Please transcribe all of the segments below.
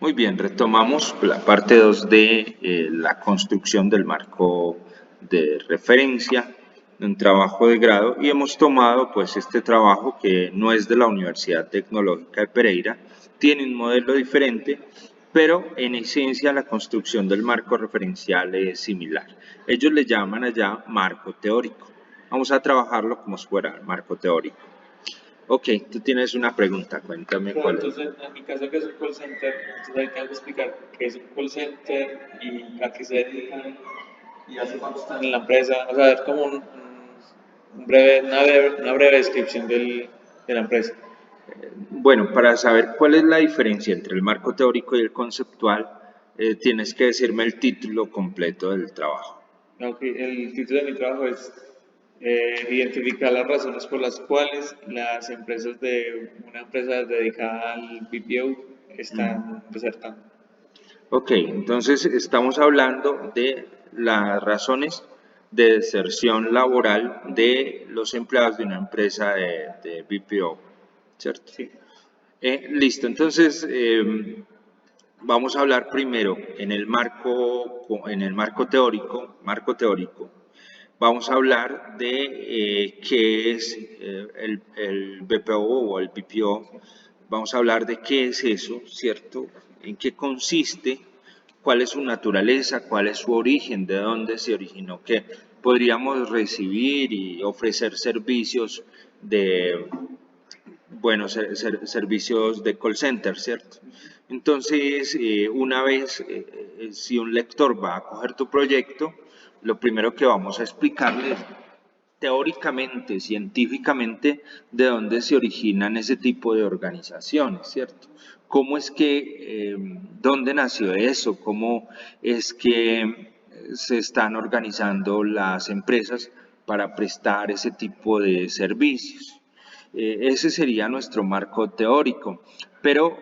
Muy bien, retomamos la parte 2 de la construcción del marco de referencia, un trabajo de grado, y hemos tomado pues este trabajo que no es de la Universidad Tecnológica de Pereira, tiene un modelo diferente, pero en esencia la construcción del marco referencial es similar. Ellos le llaman allá marco teórico. Vamos a trabajarlo como si fuera marco teórico. Ok, tú tienes una pregunta, cuéntame Claro, cuál es. entonces en mi caso que es un call center, entonces ahí tengo que explicar qué es un call center y a qué se dedican y hace cuánto están en la empresa, o sea, es como una breve descripción de la empresa. Bueno, para saber cuál es la diferencia entre el marco teórico y el conceptual, tienes que decirme el título completo del trabajo. Aunque el título de mi trabajo es identificar las razones por las cuales las empresas de una empresa dedicada al BPO están desertando. Ok, entonces estamos hablando de las razones de deserción laboral de los empleados de una empresa de BPO, ¿cierto? Sí. Listo, entonces vamos a hablar primero en el marco teórico, vamos a hablar de qué es el BPO o el BPO, vamos a hablar de qué es eso, ¿cierto? En qué consiste, cuál es su naturaleza, cuál es su origen, de dónde se originó, que podríamos recibir y ofrecer servicios de, bueno, servicios de call center, ¿cierto? Entonces, una vez, si un lector va a coger tu proyecto, lo primero que vamos a explicarle es teóricamente, científicamente, de dónde se originan ese tipo de organizaciones, ¿cierto? ¿Cómo es que, dónde nació eso? ¿Cómo es que se están organizando las empresas para prestar ese tipo de servicios? Ese sería nuestro marco teórico, pero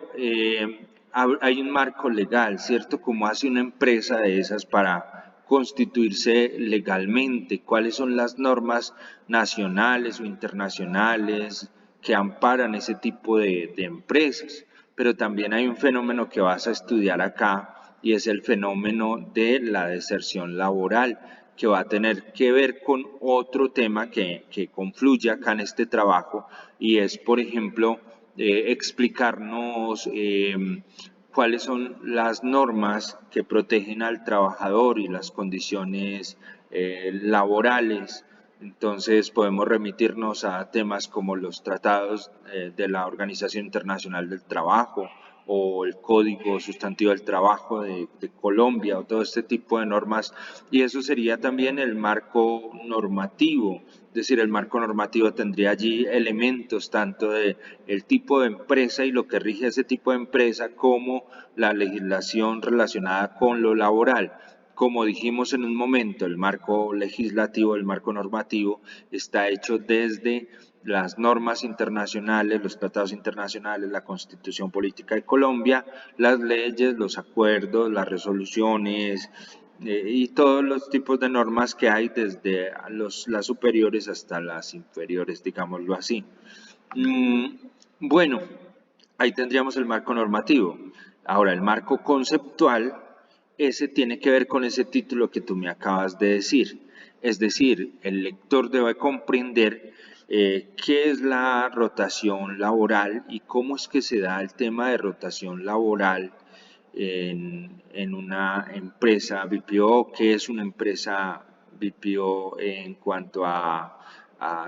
hay un marco legal, ¿cierto? ¿Cómo hace una empresa de esas para constituirse legalmente? ¿Cuáles son las normas nacionales o internacionales que amparan ese tipo de empresas? Pero también hay un fenómeno que vas a estudiar acá y es el fenómeno de la deserción laboral, que va a tener que ver con otro tema que confluye acá en este trabajo y es, por ejemplo, explicarnos cuáles son las normas que protegen al trabajador y las condiciones laborales. Entonces podemos remitirnos a temas como los tratados de la Organización Internacional del Trabajo o el Código Sustantivo del Trabajo de Colombia o todo este tipo de normas. Y eso sería también el marco normativo. Es decir, el marco normativo tendría allí elementos tanto de el tipo de empresa y lo que rige ese tipo de empresa como la legislación relacionada con lo laboral. Como dijimos en un momento, el marco legislativo, el marco normativo está hecho desde las normas internacionales, los tratados internacionales, la Constitución Política de Colombia, las leyes, los acuerdos, las resoluciones y todos los tipos de normas que hay desde las superiores hasta las inferiores, digámoslo así. Mm, bueno, ahí tendríamos el marco normativo. Ahora, el marco conceptual, ese tiene que ver con ese título que tú me acabas de decir. Es decir, el lector debe comprender qué es la rotación laboral y cómo es que se da el tema de rotación laboral en una empresa BPO, qué es una empresa BPO en cuanto a,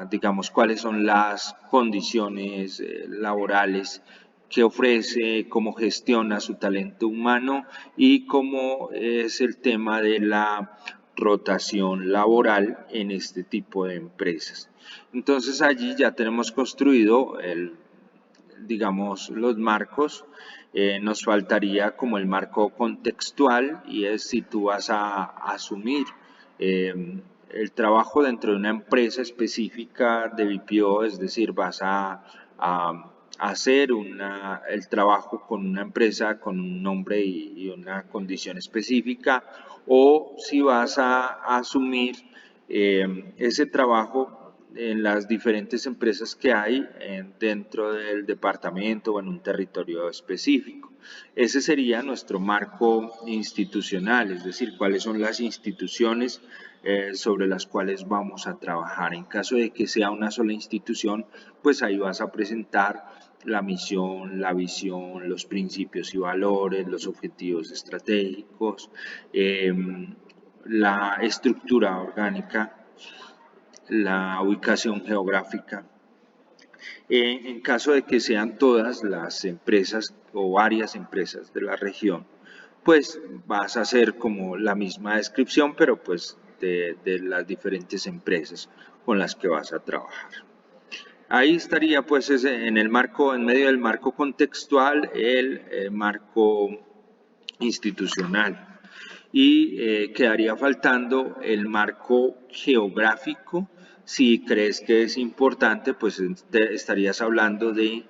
digamos, cuáles son las condiciones laborales que ofrece, cómo gestiona su talento humano y cómo es el tema de la rotación laboral en este tipo de empresas. Entonces allí ya tenemos construido digamos, los marcos. Nos faltaría como el marco contextual y es si tú vas a asumir el trabajo dentro de una empresa específica de BPO, es decir, vas a hacer el trabajo con una empresa con un nombre y una condición específica, o si vas a asumir ese trabajo en las diferentes empresas que hay dentro del departamento o en un territorio específico. Ese sería nuestro marco institucional, es decir, cuáles son las instituciones sobre las cuales vamos a trabajar. En caso de que sea una sola institución, pues ahí vas a presentar la misión, la visión, los principios y valores, los objetivos estratégicos, la estructura orgánica, la ubicación geográfica. En caso de que sean todas las empresas o varias empresas de la región, pues vas a hacer como la misma descripción, pero pues de las diferentes empresas con las que vas a trabajar. Ahí estaría pues en el marco, en medio del marco contextual, el marco institucional. Y quedaría faltando el marco geográfico. Si crees que es importante, pues estarías hablando de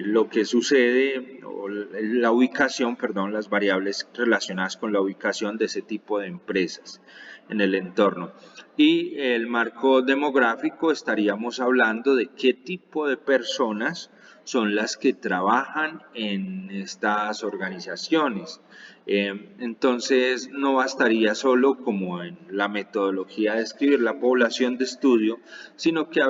lo que sucede, o la ubicación, perdón, las variables relacionadas con la ubicación de ese tipo de empresas en el entorno. Y el marco demográfico, estaríamos hablando de qué tipo de personas son las que trabajan en estas organizaciones. Entonces, no bastaría solo como en la metodología de escribir la población de estudio, sino que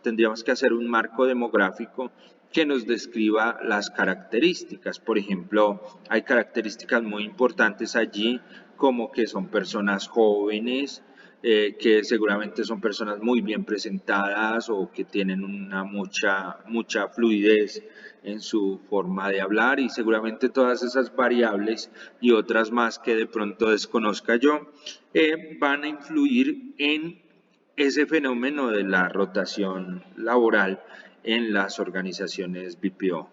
tendríamos que hacer un marco demográfico que nos describa las características. Por ejemplo, hay características muy importantes allí, como que son personas jóvenes, que seguramente son personas muy bien presentadas o que tienen una mucha fluidez en su forma de hablar, y seguramente todas esas variables y otras más que de pronto desconozca yo van a influir en ese fenómeno de la rotación laboral en las organizaciones BPO.